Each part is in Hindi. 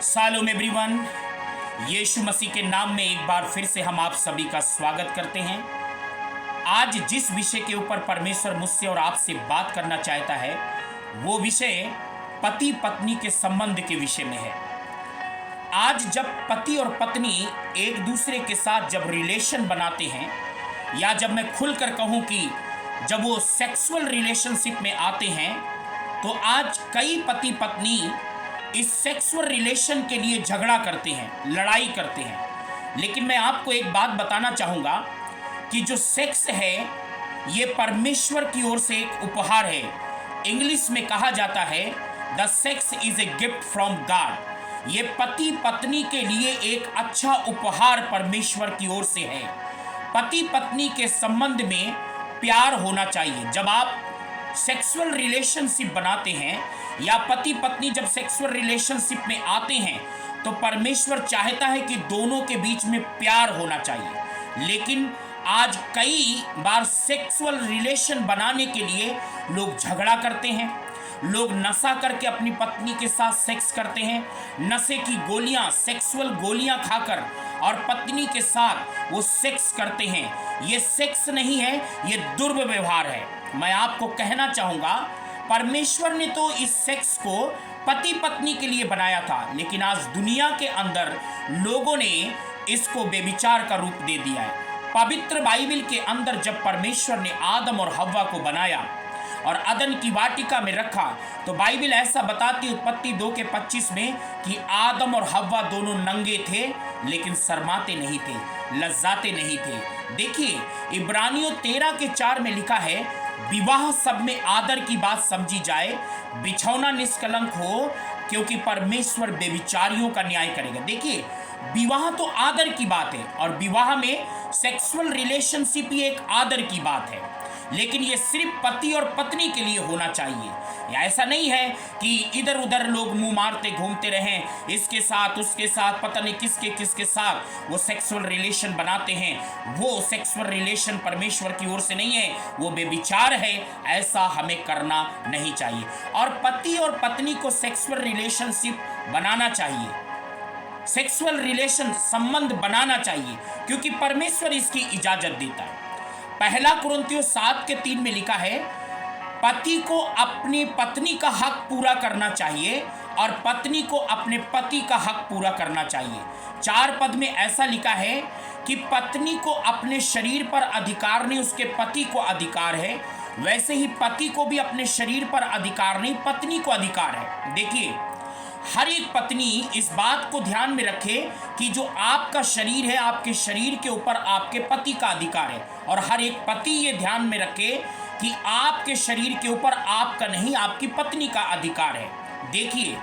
Shalom everyone. यीशु मसीह के नाम में एक बार फिर से हम आप सभी का स्वागत करते हैं। आज जिस विषय के ऊपर परमेश्वर मुझसे और आपसे बात करना चाहता है वो विषय पति पत्नी के संबंध के विषय में है। आज जब पति और पत्नी एक दूसरे के साथ जब रिलेशन बनाते हैं, या जब मैं खुलकर कहूँ कि जब वो सेक्सुअल रिलेशनशिप में आते हैं, तो आज कई पति पत्नी इस सेक्सुअल रिलेशन के लिए झगड़ा करते हैं, लड़ाई करते हैं। लेकिन मैं आपको एक बात बताना चाहूँगा कि जो सेक्स है ये परमेश्वर की ओर से एक उपहार है। इंग्लिश में कहा जाता है the sex is a gift from God. ये पति पत्नी के लिए एक अच्छा उपहार परमेश्वर की ओर से है। पति पत्नी के संबंध में प्यार होना चाहिए। जब आप सेक्सुअल रिलेशनशिप बनाते हैं या पति पत्नी जब सेक्सुअल रिलेशनशिप में आते हैं, तो परमेश्वर चाहता है कि दोनों के बीच में प्यार होना चाहिए। लेकिन आज कई बार सेक्सुअल रिलेशन बनाने के लिए लोग झगड़ा करते हैं, लोग नशा करके अपनी पत्नी के साथ सेक्स करते हैं, नशे की गोलियां, सेक्सुअल गोलियां खाकर और पत्नी के साथ वो सेक्स करते हैं। ये सेक्स नहीं है, ये दुर्व्यवहार है। मैं आपको कहना चाहूँगा, परमेश्वर ने तो इस सेक्स को पति पत्नी के लिए बनाया था, लेकिन आज दुनिया के अंदर लोगों ने इसको बेविचार का रूप दे दिया है। पवित्र बाइबल के अंदर जब परमेश्वर ने आदम और हव्वा को बनाया और अदन की वाटिका में रखा, तो बाइबल ऐसा बताती है उत्पत्ति 2:25 में कि आदम और हव्वा दोनों नंगे थे, लेकिन शर्माते नहीं थे, लज्जाते नहीं थे। देखिए इब्रानियों 13:4 में लिखा है, विवाह सब में आदर की बात समझी जाए, बिछौना निष्कलंक हो, क्योंकि परमेश्वर बेविचारियों का न्याय करेगा। देखिए विवाह तो आदर की बात है, और विवाह में सेक्सुअल रिलेशनशिप ही एक आदर की बात है। लेकिन ये सिर्फ पति और पत्नी के लिए होना चाहिए। या ऐसा नहीं है कि इधर उधर लोग मुंह मारते घूमते रहें, इसके साथ उसके साथ, पता नहीं किसके किसके साथ वो सेक्सुअल रिलेशन बनाते हैं। वो सेक्सुअल रिलेशन परमेश्वर की ओर से नहीं है, वो बेविचार है। ऐसा हमें करना नहीं चाहिए। और पति और पत्नी को सेक्सुअल रिलेशनशिप बनाना चाहिए, सेक्सुअल रिलेशन संबंध बनाना चाहिए, क्योंकि परमेश्वर इसकी इजाजत देता है। पहला कुरिन्थियों 7:3 में लिखा है, पति को अपनी पत्नी का हक पूरा करना चाहिए और पत्नी को अपने पति का हक पूरा करना चाहिए। 4 पद में ऐसा लिखा है कि पत्नी को अपने शरीर पर अधिकार नहीं, उसके पति को अधिकार है। वैसे ही पति को भी अपने शरीर पर अधिकार नहीं, पत्नी को अधिकार है। देखिए हर एक पत्नी इस बात को ध्यान में रखे कि जो आपका शरीर है, आपके शरीर के ऊपर आपके पति का अधिकार है। और हर एक पति ये ध्यान में रखे कि आपके शरीर के ऊपर आपका नहीं, आपकी पत्नी का अधिकार है। देखिए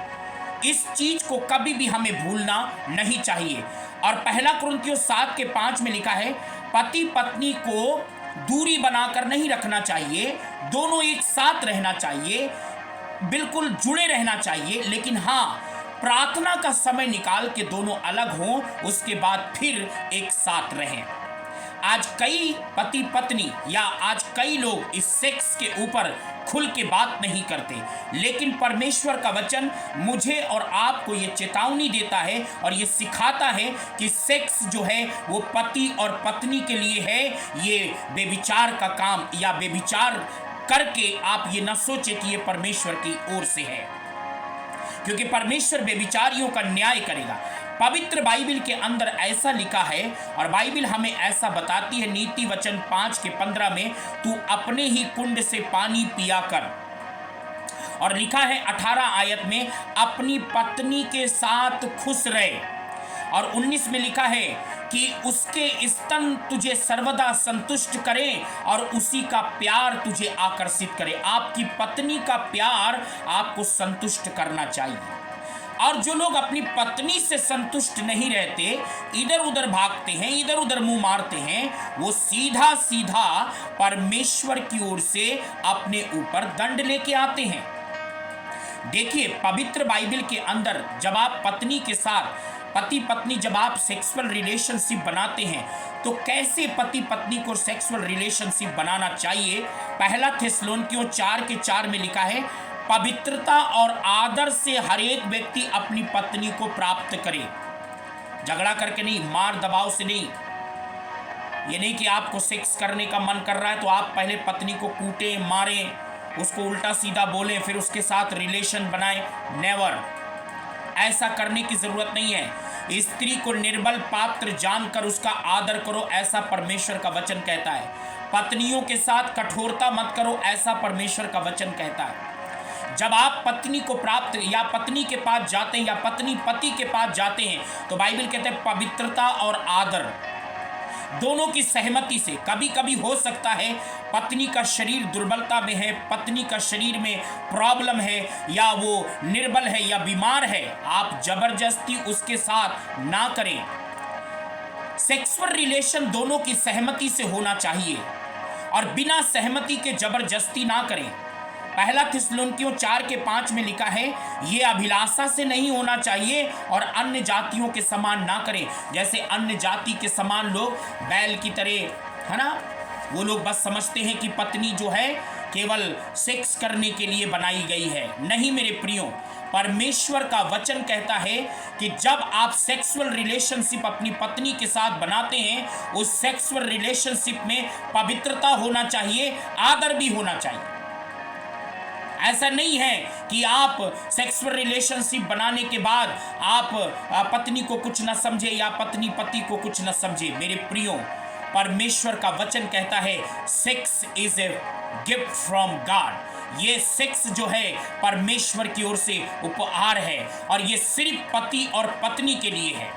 इस चीज को कभी भी हमें भूलना नहीं चाहिए। और पहला कुरिन्थियों 7:5 में लिखा है, पति पत्नी को दूरी बनाकर नहीं रखना चाहिए, दोनों एक साथ रहना चाहिए, बिल्कुल जुड़े रहना चाहिए। लेकिन हाँ, प्रार्थना का समय निकाल के दोनों अलग हों, उसके बाद फिर एक साथ रहें। आज कई पति पत्नी या आज कई लोग इस सेक्स के ऊपर खुल के बात नहीं करते, लेकिन परमेश्वर का वचन मुझे और आपको ये चेतावनी देता है और ये सिखाता है कि सेक्स जो है वो पति और पत्नी के लिए है। ये बेविचार का काम या बेविचार करके आप ये न सोचे कि ये परमेश्वर की ओर से है, क्योंकि परमेश्वर बेविचारियों का न्याय करेगा। पवित्र बाइबल के अंदर ऐसा लिखा है, और बाइबल हमें ऐसा बताती है नीति वचन 5:15 में, तू अपने ही कुंड से पानी पिया कर। और लिखा है 18 आयत में, अपनी पत्नी के साथ खुश रहे। और 19 में लिखा है कि उसके स्तन तुझे सर्वदा संतुष्ट करें और उसी का प्यार तुझे आकर्षित करे। आपकी पत्नी का प्यार आपको संतुष्ट करना चाहिए। और जो लोग अपनी पत्नी से संतुष्ट नहीं रहते, इधर उधर भागते हैं, इधर उधर मुंह मारते हैं, वो सीधा सीधा परमेश्वर की ओर से अपने ऊपर दंड लेके आते हैं। देखिए पवित्र बाइबल के अंदर जब आप पत्नी के साथ, पति पत्नी जब आप सेक्सुअल रिलेशनशिप बनाते हैं, तो कैसे पति पत्नी को सेक्सुअल रिलेशनशिप बनाना चाहिए। पहला थिस्सलुनीकियों 4:4 में लिखा है, पवित्रता और आदर से हर एक व्यक्ति अपनी पत्नी को प्राप्त करे। झगड़ा करके नहीं, मार दबाव से नहीं। ये नहीं कि आपको सेक्स करने का मन कर रहा है तो आप पहले पत्नी को कूटें, मारें, उसको उल्टा सीधा बोलें, फिर उसके साथ रिलेशन बनाएं। नेवर, ऐसा करने की जरूरत नहीं है। स्त्री को निर्बल पात्र जानकर उसका आदर करो, ऐसा परमेश्वर का वचन कहता है। पत्नियों के साथ कठोरता मत करो, ऐसा परमेश्वर का वचन कहता है। जब आप पत्नी को प्राप्त या पत्नी के पास जाते हैं या पत्नी पति के पास जाते हैं तो बाइबल कहते हैं पवित्रता और आदर दोनों की सहमति से। कभी कभी हो सकता है पत्नी का शरीर दुर्बलता में है, पत्नी का शरीर में प्रॉब्लम है, या वो निर्बल है या बीमार है, आप जबरदस्ती उसके साथ ना करें। सेक्सुअल रिलेशन दोनों की सहमति से होना चाहिए और बिना सहमति के जबरदस्ती ना करें। पहला थिस्सलुनीकियों 4:5 में लिखा है, ये अभिलाषा से नहीं होना चाहिए और अन्य जातियों के समान ना करें। जैसे अन्य जाति के समान लोग बैल की तरह, है ना, वो लोग बस समझते हैं कि पत्नी जो है केवल सेक्स करने के लिए बनाई गई है। नहीं मेरे प्रियो, परमेश्वर का वचन कहता है कि जब आप सेक्सुअल रिलेशनशिप अपनी पत्नी के साथ बनाते हैं, उस सेक्सुअल रिलेशनशिप में पवित्रता होना चाहिए, आदर भी होना चाहिए। ऐसा नहीं है कि आप सेक्सुअल रिलेशनशिप बनाने के बाद आप पत्नी को कुछ न समझे या पत्नी पति को कुछ न समझे। मेरे प्रियो, परमेश्वर का वचन कहता है sex is a gift from God. ये सेक्स जो है परमेश्वर की ओर से उपहार है और ये सिर्फ पति और पत्नी के लिए है।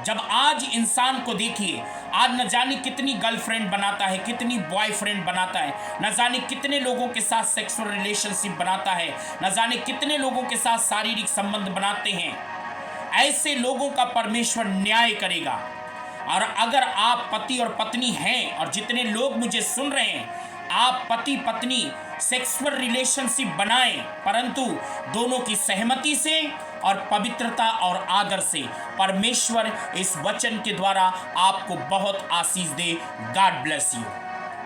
जब आज इंसान को देखिए, आज न जाने कितनी गर्लफ्रेंड बनाता है, कितनी बॉयफ्रेंड बनाता है, न जाने कितने लोगों के साथ सेक्सुअल रिलेशनशिप बनाता है, न जाने कितने लोगों के साथ शारीरिक संबंध बनाते हैं। ऐसे लोगों का परमेश्वर न्याय करेगा। और अगर आप पति और पत्नी हैं, और जितने लोग मुझे सुन रहे हैं, आप पति पत्नी सेक्सुअल रिलेशनशिप बनाएं, परंतु दोनों की सहमति से और पवित्रता और आदर से। परमेश्वर इस वचन के द्वारा आपको बहुत आशीष दे। God bless you.